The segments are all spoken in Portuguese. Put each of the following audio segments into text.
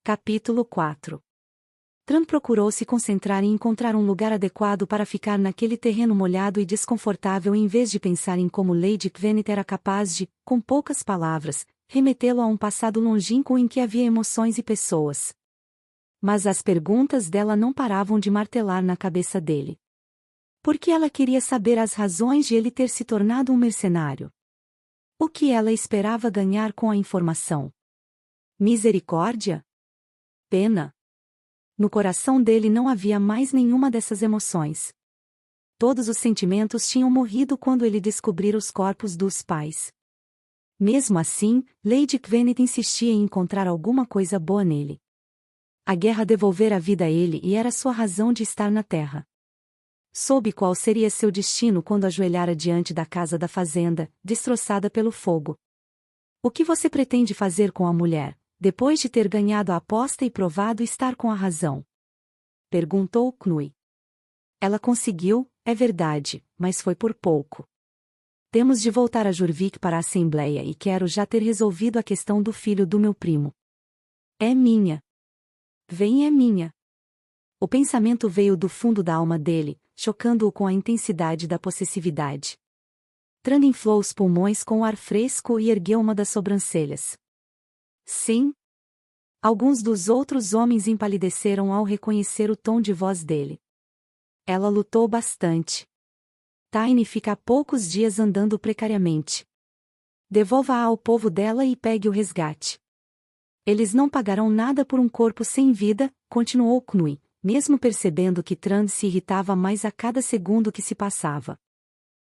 Capítulo 4. Tran procurou se concentrar em encontrar um lugar adequado para ficar naquele terreno molhado e desconfortável em vez de pensar em como Lady Kvenet era capaz de, com poucas palavras, remetê-lo a um passado longínquo em que havia emoções e pessoas. Mas as perguntas dela não paravam de martelar na cabeça dele. Por que ela queria saber as razões de ele ter se tornado um mercenário? O que ela esperava ganhar com a informação? Misericórdia? Pena? No coração dele não havia mais nenhuma dessas emoções. Todos os sentimentos tinham morrido quando ele descobrira os corpos dos pais. Mesmo assim, Lady Kvenet insistia em encontrar alguma coisa boa nele. A guerra devolvera a vida a ele e era sua razão de estar na terra. Soube qual seria seu destino quando ajoelhara diante da casa da fazenda, destroçada pelo fogo. O que você pretende fazer com a mulher, depois de ter ganhado a aposta e provado estar com a razão? Perguntou Knui. Ela conseguiu, é verdade, mas foi por pouco. Temos de voltar a Jurvik para a Assembleia e quero já ter resolvido a questão do filho do meu primo. É minha. Vem, é minha. O pensamento veio do fundo da alma dele, chocando-o com a intensidade da possessividade. Tran inflou os pulmões com o ar fresco e ergueu uma das sobrancelhas. Sim. Alguns dos outros homens empalideceram ao reconhecer o tom de voz dele. Ela lutou bastante. Tiny fica há poucos dias andando precariamente. Devolva-a ao povo dela e pegue o resgate. Eles não pagarão nada por um corpo sem vida, continuou Knui, mesmo percebendo que Tran se irritava mais a cada segundo que se passava.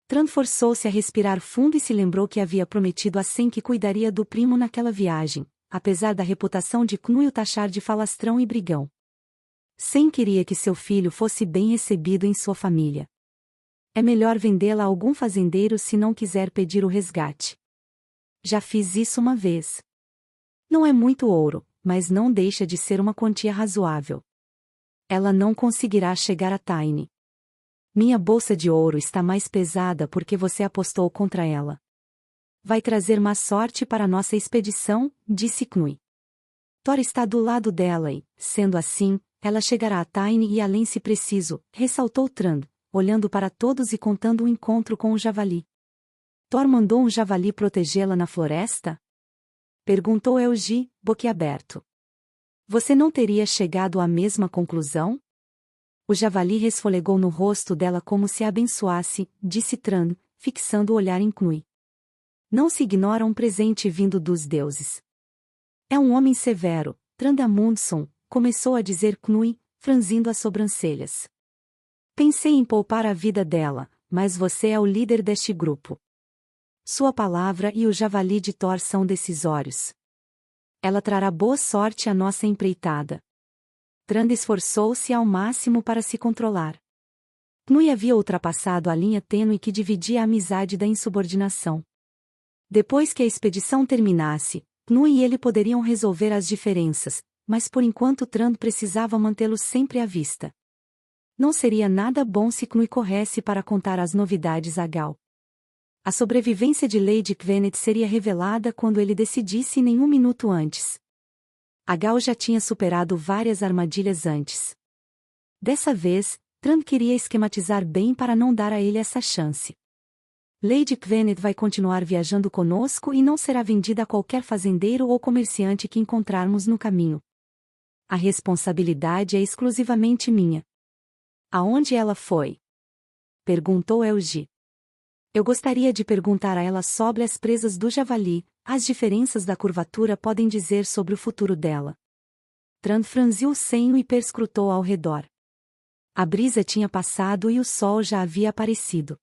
Tran forçou-se a respirar fundo e se lembrou que havia prometido a Sen que cuidaria do primo naquela viagem, apesar da reputação de Knui o taxar de falastrão e brigão. Sen queria que seu filho fosse bem recebido em sua família. É melhor vendê-la a algum fazendeiro se não quiser pedir o resgate. Já fiz isso uma vez. Não é muito ouro, mas não deixa de ser uma quantia razoável. Ela não conseguirá chegar a Tiny. Minha bolsa de ouro está mais pesada porque você apostou contra ela. Vai trazer má sorte para nossa expedição, disse Knui. Thor está do lado dela e, sendo assim, ela chegará a Tiny e além se preciso, ressaltou Tran, olhando para todos e contando o encontro com o javali. Thor mandou um javali protegê-la na floresta? Perguntou Elgi, boquiaberto. Você não teria chegado à mesma conclusão? O javali resfolegou no rosto dela como se a abençoasse, disse Tran, fixando o olhar em Knui. Não se ignora um presente vindo dos deuses. É um homem severo, Trandamundson, começou a dizer Knui, franzindo as sobrancelhas. Pensei em poupar a vida dela, mas você é o líder deste grupo. Sua palavra e o javali de Thor são decisórios. Ela trará boa sorte à nossa empreitada. Tran esforçou-se ao máximo para se controlar. Knui havia ultrapassado a linha tênue que dividia a amizade da insubordinação. Depois que a expedição terminasse, Knui e ele poderiam resolver as diferenças, mas por enquanto Tran precisava mantê-lo sempre à vista. Não seria nada bom se Knui corresse para contar as novidades a Gal. A sobrevivência de Lady Kvenet seria revelada quando ele decidisse nenhum minuto antes. A Gal já tinha superado várias armadilhas antes. Dessa vez, Tran queria esquematizar bem para não dar a ele essa chance. Lady Kvenet vai continuar viajando conosco e não será vendida a qualquer fazendeiro ou comerciante que encontrarmos no caminho. A responsabilidade é exclusivamente minha. Aonde ela foi? Perguntou Elgi. Eu gostaria de perguntar a ela sobre as presas do javali. As diferenças da curvatura podem dizer sobre o futuro dela. Tran franziu o senho e perscrutou ao redor. A brisa tinha passado e o sol já havia aparecido.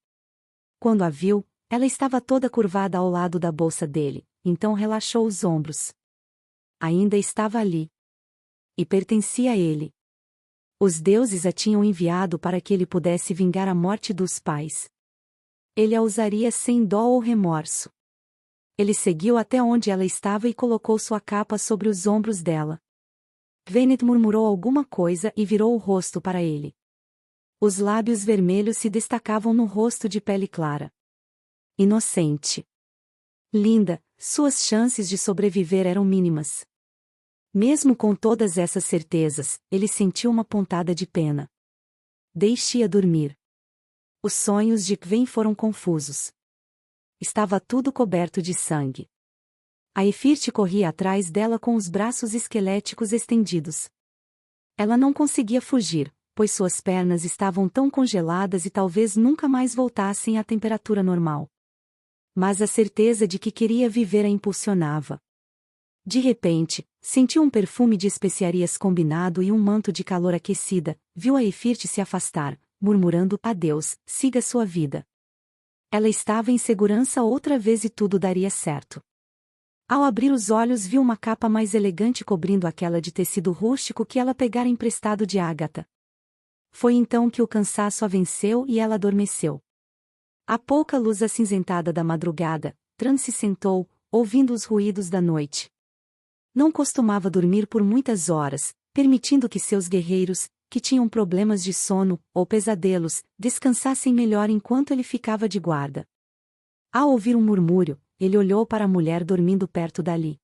Quando a viu, ela estava toda curvada ao lado da bolsa dele, então relaxou os ombros. Ainda estava ali. E pertencia a ele. Os deuses a tinham enviado para que ele pudesse vingar a morte dos pais. Ele a usaria sem dó ou remorso. Ele seguiu até onde ela estava e colocou sua capa sobre os ombros dela. Kvenet murmurou alguma coisa e virou o rosto para ele. Os lábios vermelhos se destacavam no rosto de pele clara. Inocente. Linda, suas chances de sobreviver eram mínimas. Mesmo com todas essas certezas, ele sentiu uma pontada de pena. Deixe-a dormir. Os sonhos de Gwen foram confusos. Estava tudo coberto de sangue. A Efirte corria atrás dela com os braços esqueléticos estendidos. Ela não conseguia fugir, pois suas pernas estavam tão congeladas e talvez nunca mais voltassem à temperatura normal. Mas a certeza de que queria viver a impulsionava. De repente, sentiu um perfume de especiarias combinado e um manto de calor aquecida, viu a Efirte se afastar, murmurando: adeus, siga sua vida. Ela estava em segurança outra vez e tudo daria certo. Ao abrir os olhos viu uma capa mais elegante cobrindo aquela de tecido rústico que ela pegara emprestado de Ágata. Foi então que o cansaço a venceu e ela adormeceu. À pouca luz acinzentada da madrugada, Tran se sentou, ouvindo os ruídos da noite. Não costumava dormir por muitas horas, permitindo que seus guerreiros, que tinham problemas de sono, ou pesadelos, descansassem melhor enquanto ele ficava de guarda. Ao ouvir um murmúrio, ele olhou para a mulher dormindo perto dali.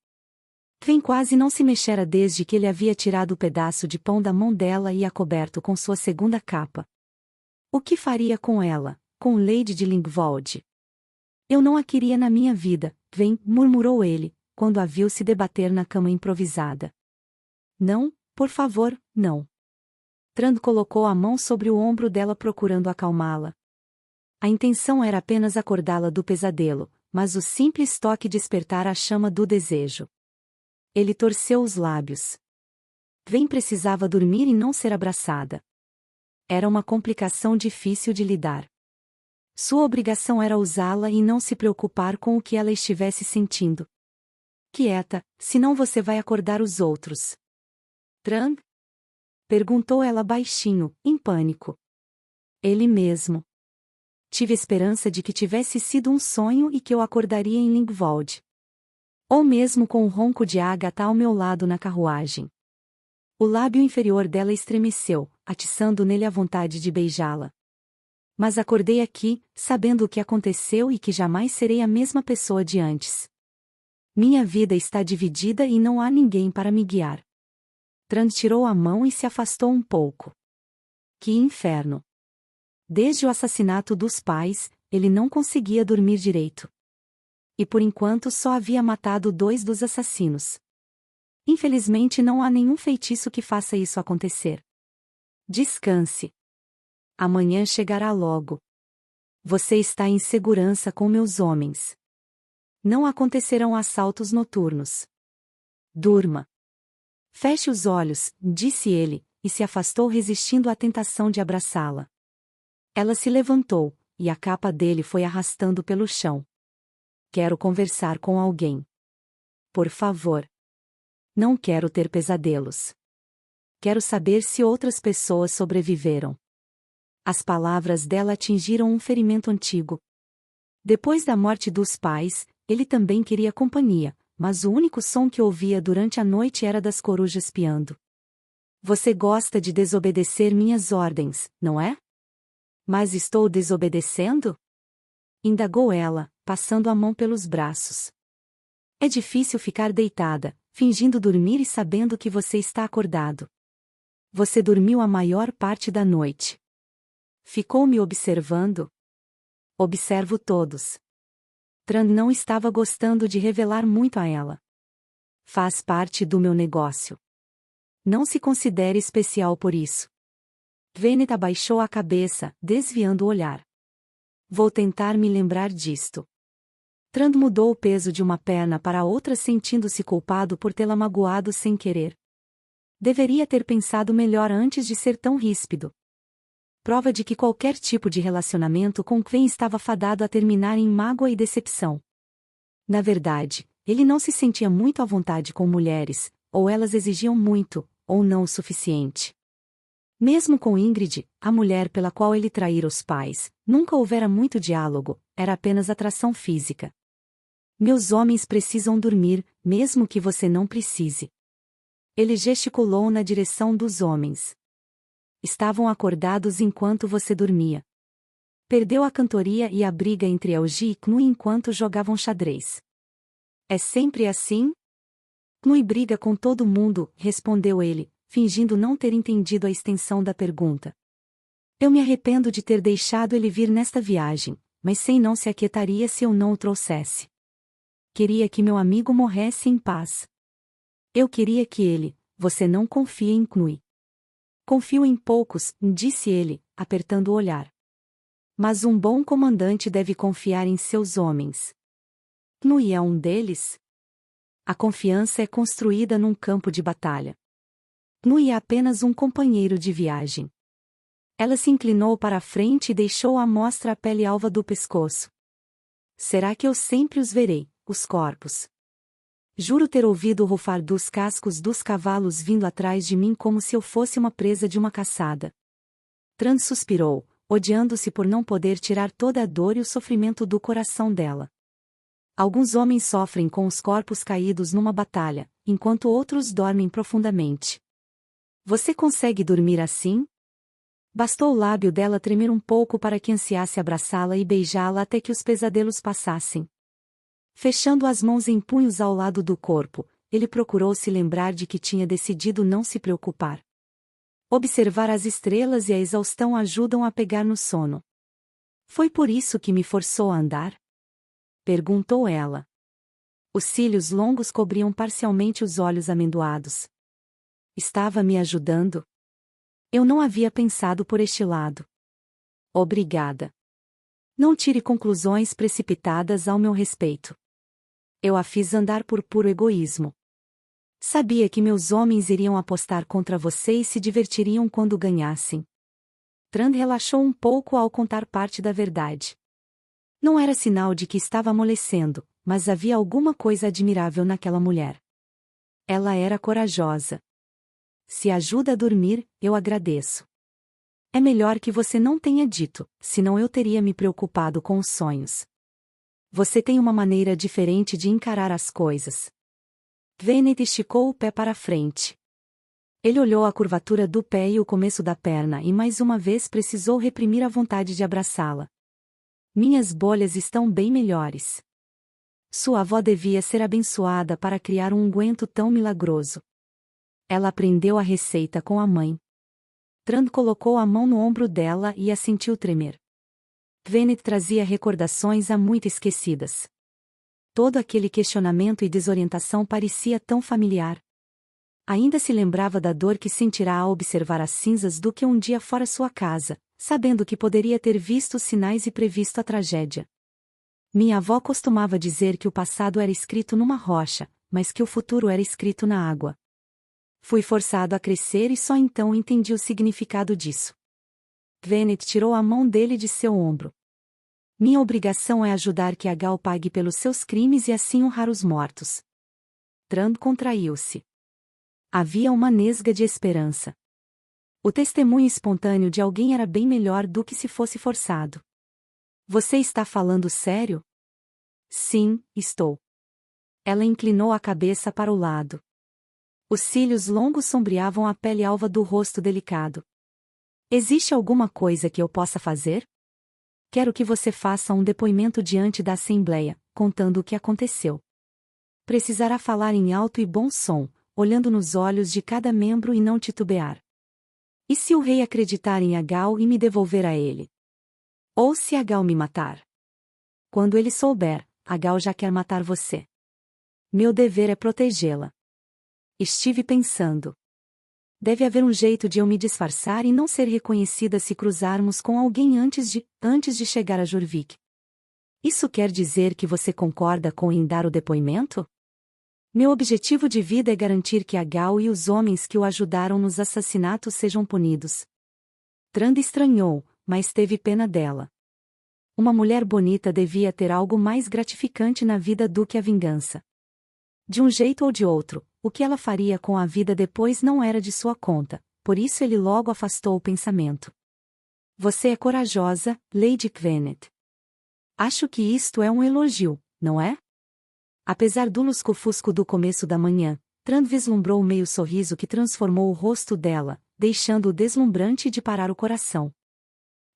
Gwen quase não se mexera desde que ele havia tirado o pedaço de pão da mão dela e a coberto com sua segunda capa. O que faria com ela, com Lady de Lingvold? Eu não a queria na minha vida, Gwen, murmurou ele, quando a viu se debater na cama improvisada. Não, por favor, não. Tran colocou a mão sobre o ombro dela procurando acalmá-la. A intenção era apenas acordá-la do pesadelo, mas o simples toque despertara a chama do desejo. Ele torceu os lábios. Gwen precisava dormir e não ser abraçada. Era uma complicação difícil de lidar. Sua obrigação era usá-la e não se preocupar com o que ela estivesse sentindo. Quieta, senão você vai acordar os outros. Tran? Perguntou ela baixinho, em pânico. Ele mesmo. Tive esperança de que tivesse sido um sonho e que eu acordaria em Lingvold. Ou mesmo com o ronco de Ágata ao meu lado na carruagem. O lábio inferior dela estremeceu, atiçando nele a vontade de beijá-la. Mas acordei aqui, sabendo o que aconteceu e que jamais serei a mesma pessoa de antes. Minha vida está dividida e não há ninguém para me guiar. Tran tirou a mão e se afastou um pouco. Que inferno! Desde o assassinato dos pais, ele não conseguia dormir direito. E por enquanto só havia matado 2 dos assassinos. Infelizmente não há nenhum feitiço que faça isso acontecer. Descanse. Amanhã chegará logo. Você está em segurança com meus homens. Não acontecerão assaltos noturnos. Durma. Feche os olhos, disse ele, e se afastou resistindo à tentação de abraçá-la. Ela se levantou, e a capa dele foi arrastando pelo chão. Quero conversar com alguém. Por favor. Não quero ter pesadelos. Quero saber se outras pessoas sobreviveram. As palavras dela atingiram um ferimento antigo. Depois da morte dos pais, ele também queria companhia, mas o único som que ouvia durante a noite era das corujas piando. Você gosta de desobedecer minhas ordens, não é? Mas estou desobedecendo? Indagou ela, passando a mão pelos braços. É difícil ficar deitada, fingindo dormir e sabendo que você está acordado. Você dormiu a maior parte da noite. Ficou me observando? Observo todos. Tran não estava gostando de revelar muito a ela. Faz parte do meu negócio. Não se considere especial por isso. Venet abaixou a cabeça, desviando o olhar. Vou tentar me lembrar disto. Tran mudou o peso de uma perna para a outra sentindo-se culpado por tê-la magoado sem querer. Deveria ter pensado melhor antes de ser tão ríspido. Prova de que qualquer tipo de relacionamento com Gwen estava fadado a terminar em mágoa e decepção. Na verdade, ele não se sentia muito à vontade com mulheres, ou elas exigiam muito, ou não o suficiente. Mesmo com Ingrid, a mulher pela qual ele traíra os pais, nunca houvera muito diálogo, era apenas atração física. Meus homens precisam dormir, mesmo que você não precise. Ele gesticulou na direção dos homens. Estavam acordados enquanto você dormia. Perdeu a cantoria e a briga entre Elgi e Knu enquanto jogavam xadrez. É sempre assim? Knui briga com todo mundo, respondeu ele, fingindo não ter entendido a extensão da pergunta. Eu me arrependo de ter deixado ele vir nesta viagem, mas sei não se aquietaria se eu não o trouxesse. Queria que meu amigo morresse em paz. Eu queria que ele, você não confia em Knui. Confio em poucos, disse ele, apertando o olhar. Mas um bom comandante deve confiar em seus homens. Knui é um deles? A confiança é construída num campo de batalha. Knui é apenas um companheiro de viagem. Ela se inclinou para a frente e deixou à mostra a pele alva do pescoço. Será que eu sempre os verei, os corpos? Juro ter ouvido o rufar dos cascos dos cavalos vindo atrás de mim como se eu fosse uma presa de uma caçada. Tran suspirou, odiando-se por não poder tirar toda a dor e o sofrimento do coração dela. Alguns homens sofrem com os corpos caídos numa batalha, enquanto outros dormem profundamente. Você consegue dormir assim? Bastou o lábio dela tremer um pouco para que ansiasse abraçá-la e beijá-la até que os pesadelos passassem. Fechando as mãos em punhos ao lado do corpo, ele procurou se lembrar de que tinha decidido não se preocupar. Observar as estrelas e a exaustão ajudam a pegar no sono. Foi por isso que me forçou a andar? Perguntou ela. Os cílios longos cobriam parcialmente os olhos amendoados. Estava me ajudando? Eu não havia pensado por este lado. Obrigada. Não tire conclusões precipitadas ao meu respeito. Eu a fiz andar por puro egoísmo. Sabia que meus homens iriam apostar contra você e se divertiriam quando ganhassem. Tran relaxou um pouco ao contar parte da verdade. Não era sinal de que estava amolecendo, mas havia alguma coisa admirável naquela mulher. Ela era corajosa. Se ajuda a dormir, eu agradeço. É melhor que você não tenha dito, senão eu teria me preocupado com os sonhos. Você tem uma maneira diferente de encarar as coisas. Venet esticou o pé para frente. Ele olhou a curvatura do pé e o começo da perna e mais uma vez precisou reprimir a vontade de abraçá-la. Minhas bolhas estão bem melhores. Sua avó devia ser abençoada para criar um unguento tão milagroso. Ela aprendeu a receita com a mãe. Tran colocou a mão no ombro dela e a sentiu tremer. Venet trazia recordações há muito esquecidas. Todo aquele questionamento e desorientação parecia tão familiar. Ainda se lembrava da dor que sentirá ao observar as cinzas do que um dia fora sua casa, sabendo que poderia ter visto os sinais e previsto a tragédia. Minha avó costumava dizer que o passado era escrito numa rocha, mas que o futuro era escrito na água. Fui forçado a crescer e só então entendi o significado disso. Venet tirou a mão dele de seu ombro. Minha obrigação é ajudar que Agal pague pelos seus crimes e assim honrar os mortos. Tran contraiu-se. Havia uma nesga de esperança. O testemunho espontâneo de alguém era bem melhor do que se fosse forçado. Você está falando sério? Sim, estou. Ela inclinou a cabeça para o lado. Os cílios longos sombreavam a pele alva do rosto delicado. Existe alguma coisa que eu possa fazer? Quero que você faça um depoimento diante da Assembleia, contando o que aconteceu. Precisará falar em alto e bom som, olhando nos olhos de cada membro e não titubear. E se o rei acreditar em Agal e me devolver a ele? Ou se Agal me matar? Quando ele souber, Agal já quer matar você. Meu dever é protegê-la. Estive pensando. Deve haver um jeito de eu me disfarçar e não ser reconhecida se cruzarmos com alguém antes de chegar a Jorvik. Isso quer dizer que você concorda com em dar o depoimento? Meu objetivo de vida é garantir que Agal e os homens que o ajudaram nos assassinatos sejam punidos. Tran estranhou, mas teve pena dela. Uma mulher bonita devia ter algo mais gratificante na vida do que a vingança. De um jeito ou de outro, o que ela faria com a vida depois não era de sua conta, por isso ele logo afastou o pensamento. Você é corajosa, Lady Venet. Acho que isto é um elogio, não é? Apesar do lusco-fusco do começo da manhã, Tran vislumbrou o meio sorriso que transformou o rosto dela, deixando-o deslumbrante de parar o coração.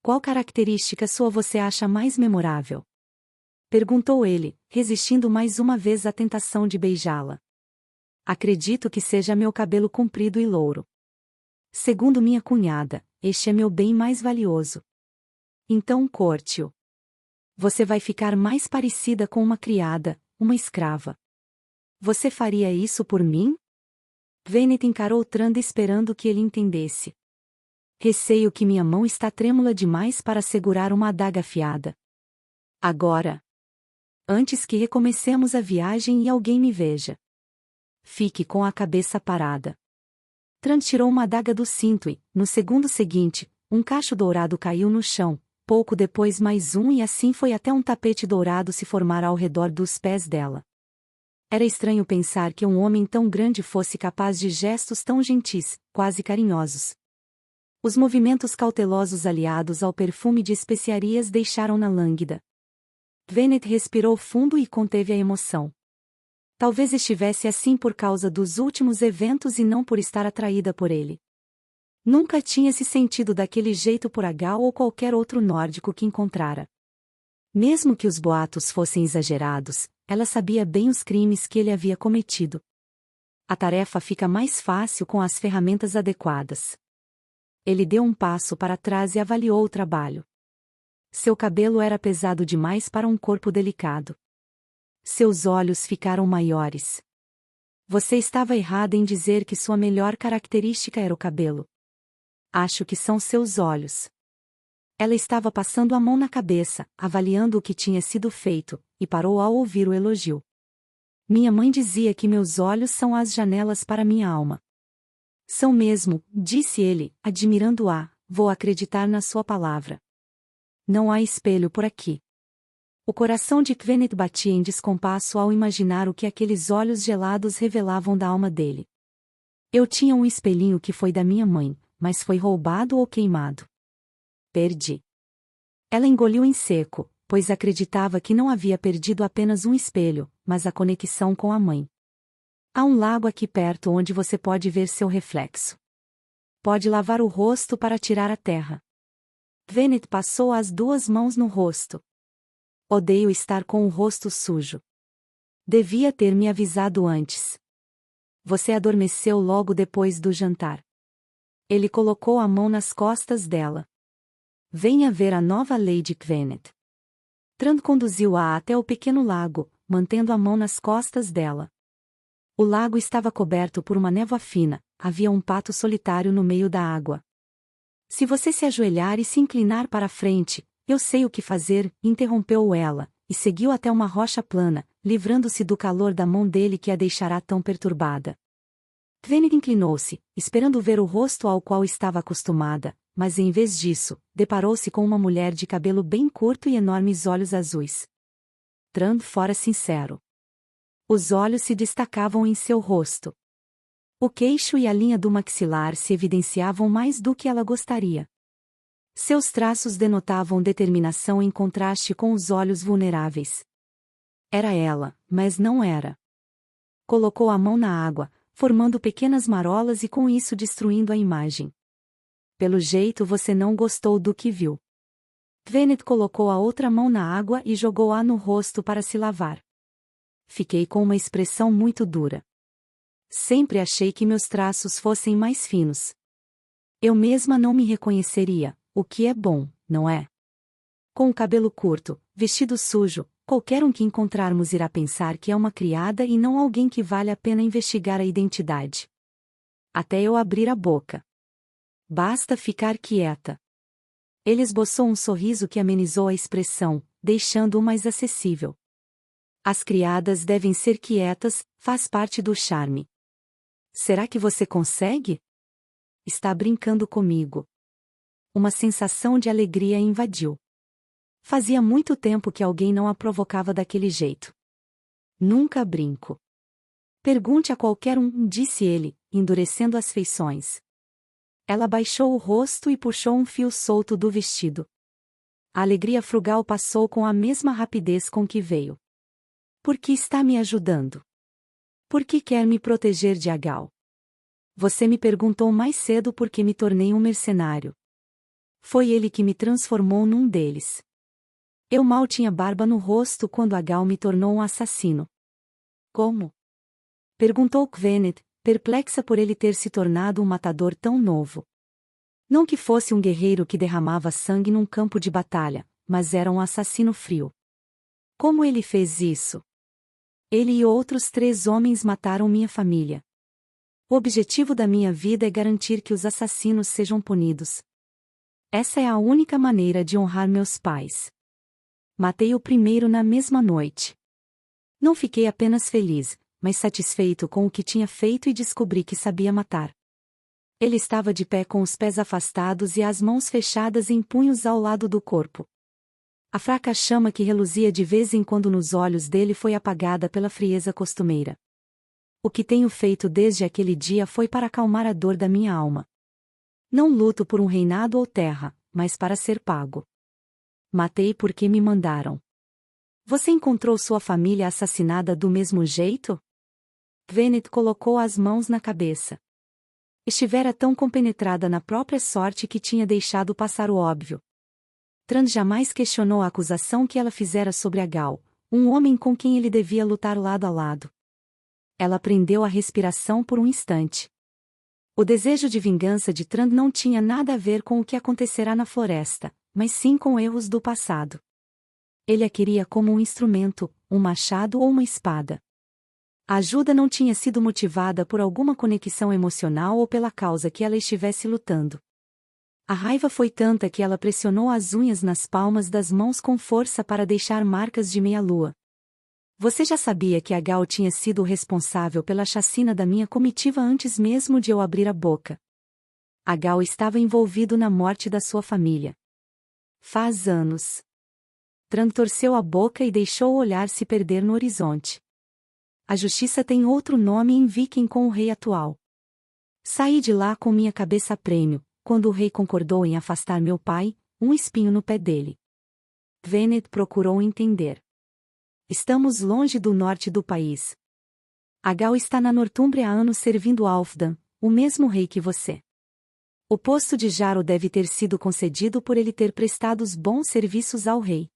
Qual característica sua você acha mais memorável? Perguntou ele, resistindo mais uma vez à tentação de beijá-la. Acredito que seja meu cabelo comprido e louro. Segundo minha cunhada, este é meu bem mais valioso. Então corte-o. Você vai ficar mais parecida com uma criada, uma escrava. Você faria isso por mim? Venet encarou Trand esperando que ele entendesse. Receio que minha mão está trêmula demais para segurar uma adaga afiada. Agora. Antes que recomecemos a viagem e alguém me veja. Fique com a cabeça parada. Trant tirou uma adaga do cinto e, no segundo seguinte, um cacho dourado caiu no chão, pouco depois mais um e assim foi até um tapete dourado se formar ao redor dos pés dela. Era estranho pensar que um homem tão grande fosse capaz de gestos tão gentis, quase carinhosos. Os movimentos cautelosos aliados ao perfume de especiarias deixaram-na lânguida. Venet respirou fundo e conteve a emoção. Talvez estivesse assim por causa dos últimos eventos e não por estar atraída por ele. Nunca tinha se sentido daquele jeito por Agal ou qualquer outro nórdico que encontrara. Mesmo que os boatos fossem exagerados, ela sabia bem os crimes que ele havia cometido. A tarefa fica mais fácil com as ferramentas adequadas. Ele deu um passo para trás e avaliou o trabalho. Seu cabelo era pesado demais para um corpo delicado. Seus olhos ficaram maiores. Você estava errada em dizer que sua melhor característica era o cabelo. Acho que são seus olhos. Ela estava passando a mão na cabeça, avaliando o que tinha sido feito, e parou ao ouvir o elogio. Minha mãe dizia que meus olhos são as janelas para minha alma. São mesmo, disse ele, admirando-a, vou acreditar na sua palavra. Não há espelho por aqui. O coração de Kvenet batia em descompasso ao imaginar o que aqueles olhos gelados revelavam da alma dele. Eu tinha um espelhinho que foi da minha mãe, mas foi roubado ou queimado. Perdi. Ela engoliu em seco, pois acreditava que não havia perdido apenas um espelho, mas a conexão com a mãe. Há um lago aqui perto onde você pode ver seu reflexo. Pode lavar o rosto para tirar a terra. Kvenet passou as duas mãos no rosto. Odeio estar com o rosto sujo. Devia ter me avisado antes. Você adormeceu logo depois do jantar. Ele colocou a mão nas costas dela. Venha ver a nova Lady Kvenet. Trand conduziu-a até o pequeno lago, mantendo a mão nas costas dela. O lago estava coberto por uma névoa fina, havia um pato solitário no meio da água. Se você se ajoelhar e se inclinar para a frente, eu sei o que fazer, interrompeu ela, e seguiu até uma rocha plana, livrando-se do calor da mão dele que a deixará tão perturbada. Kvenet inclinou-se, esperando ver o rosto ao qual estava acostumada, mas em vez disso, deparou-se com uma mulher de cabelo bem curto e enormes olhos azuis. Trand fora sincero. Os olhos se destacavam em seu rosto. O queixo e a linha do maxilar se evidenciavam mais do que ela gostaria. Seus traços denotavam determinação em contraste com os olhos vulneráveis. Era ela, mas não era. Colocou a mão na água, formando pequenas marolas e com isso destruindo a imagem. Pelo jeito você não gostou do que viu. Kvenet colocou a outra mão na água e jogou-a no rosto para se lavar. Fiquei com uma expressão muito dura. Sempre achei que meus traços fossem mais finos. Eu mesma não me reconheceria, o que é bom, não é? Com o cabelo curto, vestido sujo, qualquer um que encontrarmos irá pensar que é uma criada e não alguém que vale a pena investigar a identidade. Até eu abrir a boca. Basta ficar quieta. Ele esboçou um sorriso que amenizou a expressão, deixando-o mais acessível. As criadas devem ser quietas, faz parte do charme. Será que você consegue? Está brincando comigo. Uma sensação de alegria a invadiu. Fazia muito tempo que alguém não a provocava daquele jeito. Nunca brinco. Pergunte a qualquer um, disse ele, endurecendo as feições. Ela baixou o rosto e puxou um fio solto do vestido. A alegria frugal passou com a mesma rapidez com que veio. Por que está me ajudando? Por que quer me proteger de Agal? Você me perguntou mais cedo por que me tornei um mercenário. Foi ele que me transformou num deles. Eu mal tinha barba no rosto quando Agal me tornou um assassino. Como? Perguntou Gwyneth, perplexa por ele ter se tornado um matador tão novo. Não que fosse um guerreiro que derramava sangue num campo de batalha, mas era um assassino frio. Como ele fez isso? Ele e outros 3 homens mataram minha família. O objetivo da minha vida é garantir que os assassinos sejam punidos. Essa é a única maneira de honrar meus pais. Matei o primeiro na mesma noite. Não fiquei apenas feliz, mas satisfeito com o que tinha feito e descobri que sabia matar. Ele estava de pé com os pés afastados e as mãos fechadas em punhos ao lado do corpo. A fraca chama que reluzia de vez em quando nos olhos dele foi apagada pela frieza costumeira. O que tenho feito desde aquele dia foi para acalmar a dor da minha alma. Não luto por um reinado ou terra, mas para ser pago. Matei porque me mandaram. Você encontrou sua família assassinada do mesmo jeito? Gwyneth colocou as mãos na cabeça. Estivera tão compenetrada na própria sorte que tinha deixado passar o óbvio. Tran jamais questionou a acusação que ela fizera sobre Agal, um homem com quem ele devia lutar lado a lado. Ela prendeu a respiração por um instante. O desejo de vingança de Tran não tinha nada a ver com o que acontecerá na floresta, mas sim com erros do passado. Ele a queria como um instrumento, um machado ou uma espada. A ajuda não tinha sido motivada por alguma conexão emocional ou pela causa que ela estivesse lutando. A raiva foi tanta que ela pressionou as unhas nas palmas das mãos com força para deixar marcas de meia-lua. Você já sabia que Agal tinha sido o responsável pela chacina da minha comitiva antes mesmo de eu abrir a boca. Agal estava envolvido na morte da sua família. Faz anos. Tran torceu a boca e deixou o olhar se perder no horizonte. A justiça tem outro nome em Viking com o rei atual. Saí de lá com minha cabeça a prêmio, quando o rei concordou em afastar meu pai, um espinho no pé dele. Gwyneth procurou entender. Estamos longe do norte do país. Agal está na Nortúmbria há anos servindo Alfdan, o mesmo rei que você. O posto de Jarl deve ter sido concedido por ele ter prestado os bons serviços ao rei.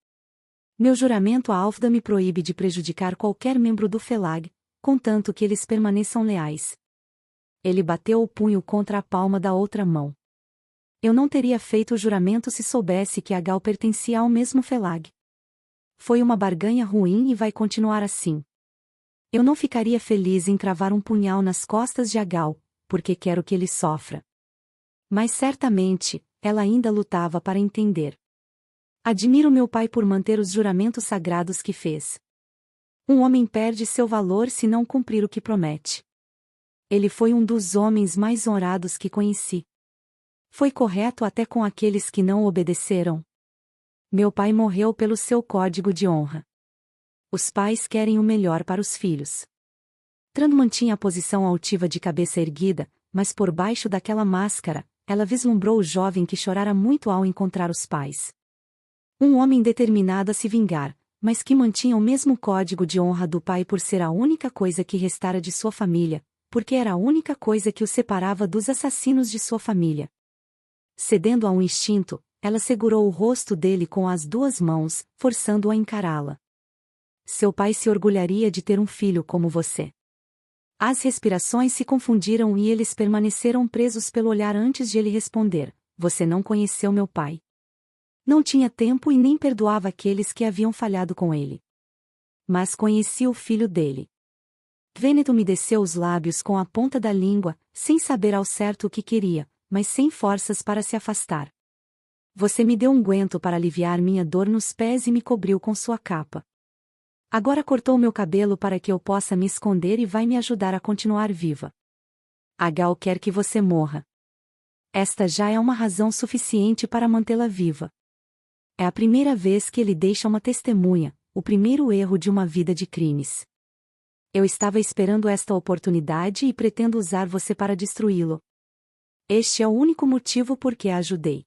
Meu juramento a Alfdan me proíbe de prejudicar qualquer membro do Felag, contanto que eles permaneçam leais. Ele bateu o punho contra a palma da outra mão. Eu não teria feito o juramento se soubesse que Agal pertencia ao mesmo Felag. Foi uma barganha ruim e vai continuar assim. Eu não ficaria feliz em travar um punhal nas costas de Agal, porque quero que ele sofra. Mas certamente, ela ainda lutava para entender. Admiro meu pai por manter os juramentos sagrados que fez. Um homem perde seu valor se não cumprir o que promete. Ele foi um dos homens mais honrados que conheci. Foi correto até com aqueles que não obedeceram. Meu pai morreu pelo seu código de honra. Os pais querem o melhor para os filhos. Tran mantinha a posição altiva de cabeça erguida, mas por baixo daquela máscara, ela vislumbrou o jovem que chorara muito ao encontrar os pais. Um homem determinado a se vingar, mas que mantinha o mesmo código de honra do pai por ser a única coisa que restara de sua família, porque era a única coisa que o separava dos assassinos de sua família. Cedendo a um instinto, ela segurou o rosto dele com as 2 mãos, forçando-o a encará-la. Seu pai se orgulharia de ter um filho como você. As respirações se confundiram e eles permaneceram presos pelo olhar antes de ele responder: Você não conheceu meu pai. Não tinha tempo e nem perdoava aqueles que haviam falhado com ele. Mas conheci o filho dele. Gwyneth umedeceu os lábios com a ponta da língua, sem saber ao certo o que queria, mas sem forças para se afastar. Você me deu unguento para aliviar minha dor nos pés e me cobriu com sua capa. Agora cortou meu cabelo para que eu possa me esconder e vai me ajudar a continuar viva. Agal quer que você morra. Esta já é uma razão suficiente para mantê-la viva. É a primeira vez que ele deixa uma testemunha, o primeiro erro de uma vida de crimes. Eu estava esperando esta oportunidade e pretendo usar você para destruí-lo. Este é o único motivo por que a ajudei.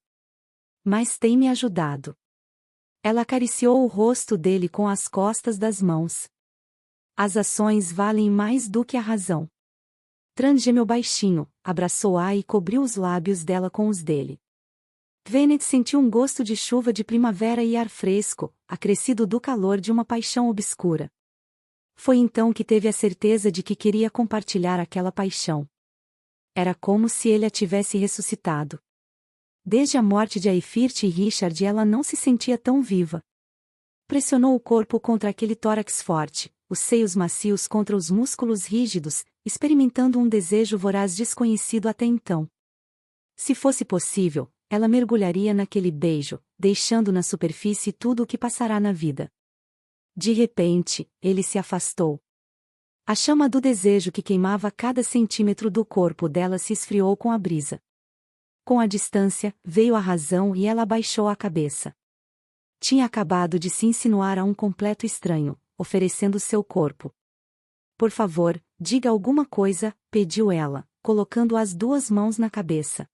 Mas tem me ajudado. Ela acariciou o rosto dele com as costas das mãos. As ações valem mais do que a razão. Tran gemeu baixinho, abraçou-a e cobriu os lábios dela com os dele. Gwyneth sentiu um gosto de chuva de primavera e ar fresco, acrescido do calor de uma paixão obscura. Foi então que teve a certeza de que queria compartilhar aquela paixão. Era como se ele a tivesse ressuscitado. Desde a morte de Aifirth e Richard ela não se sentia tão viva. Pressionou o corpo contra aquele tórax forte, os seios macios contra os músculos rígidos, experimentando um desejo voraz desconhecido até então. Se fosse possível, ela mergulharia naquele beijo, deixando na superfície tudo o que passará na vida. De repente, ele se afastou. A chama do desejo que queimava cada centímetro do corpo dela se esfriou com a brisa. Com a distância, veio a razão e ela abaixou a cabeça. Tinha acabado de se insinuar a um completo estranho, oferecendo seu corpo. Por favor, diga alguma coisa, pediu ela, colocando as duas mãos na cabeça.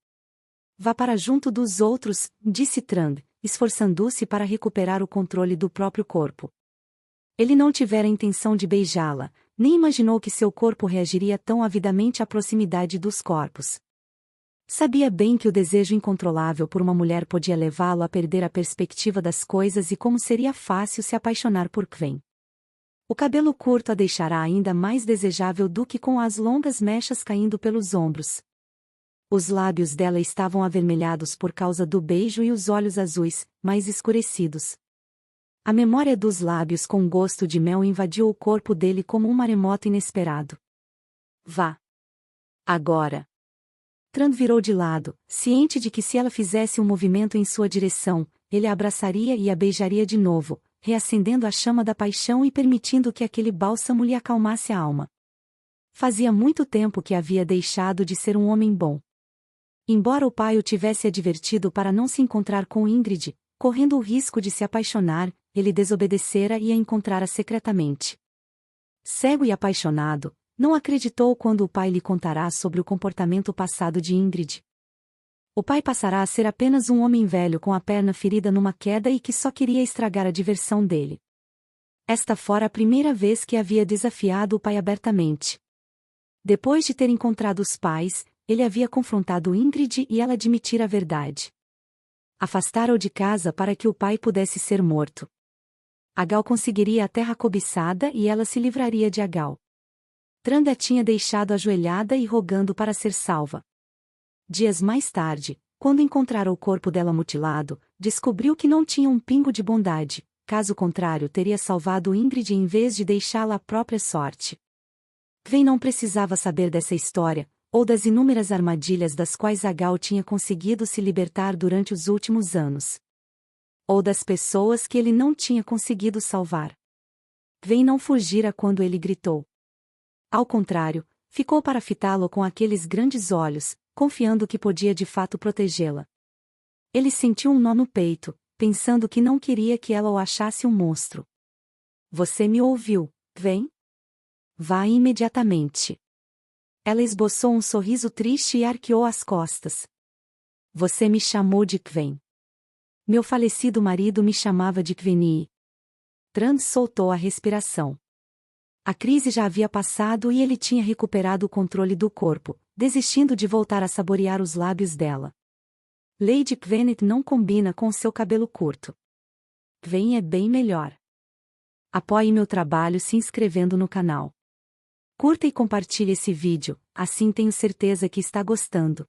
Vá para junto dos outros, disse Trang, esforçando-se para recuperar o controle do próprio corpo. Ele não tivera intenção de beijá-la, nem imaginou que seu corpo reagiria tão avidamente à proximidade dos corpos. Sabia bem que o desejo incontrolável por uma mulher podia levá-lo a perder a perspectiva das coisas e como seria fácil se apaixonar por Gwen. O cabelo curto a deixará ainda mais desejável do que com as longas mechas caindo pelos ombros. Os lábios dela estavam avermelhados por causa do beijo e os olhos azuis, mais escurecidos. A memória dos lábios com gosto de mel invadiu o corpo dele como um maremoto inesperado. Vá. Agora. Trang virou de lado, ciente de que se ela fizesse um movimento em sua direção, ele a abraçaria e a beijaria de novo, reacendendo a chama da paixão e permitindo que aquele bálsamo lhe acalmasse a alma. Fazia muito tempo que havia deixado de ser um homem bom. Embora o pai o tivesse advertido para não se encontrar com Ingrid, correndo o risco de se apaixonar, ele desobedecera e a encontrara secretamente. Cego e apaixonado, não acreditou quando o pai lhe contará sobre o comportamento passado de Ingrid. O pai passará a ser apenas um homem velho com a perna ferida numa queda e que só queria estragar a diversão dele. Esta fora a primeira vez que havia desafiado o pai abertamente. Depois de ter encontrado os pais, ele havia confrontado Ingrid e ela admitira a verdade. Afastara-o de casa para que o pai pudesse ser morto. Agal conseguiria a terra cobiçada e ela se livraria de Agal. Trang a tinha deixado ajoelhada e rogando para ser salva. Dias mais tarde, quando encontrara o corpo dela mutilado, descobriu que não tinha um pingo de bondade, caso contrário teria salvado Ingrid em vez de deixá-la à própria sorte. Gwen não precisava saber dessa história, ou das inúmeras armadilhas das quais Agal tinha conseguido se libertar durante os últimos anos. Ou das pessoas que ele não tinha conseguido salvar. Gwen não fugira quando ele gritou. Ao contrário, ficou para fitá-lo com aqueles grandes olhos, confiando que podia de fato protegê-la. Ele sentiu um nó no peito, pensando que não queria que ela o achasse um monstro. Você me ouviu, Gwen? Vá imediatamente. Ela esboçou um sorriso triste e arqueou as costas. Você me chamou de Gwen. Meu falecido marido me chamava de Gwenny. Trang soltou a respiração. A crise já havia passado e ele tinha recuperado o controle do corpo, desistindo de voltar a saborear os lábios dela. Lady Gweneth não combina com seu cabelo curto. Gwen é bem melhor. Apoie meu trabalho se inscrevendo no canal. Curta e compartilhe esse vídeo, assim tenho certeza que está gostando.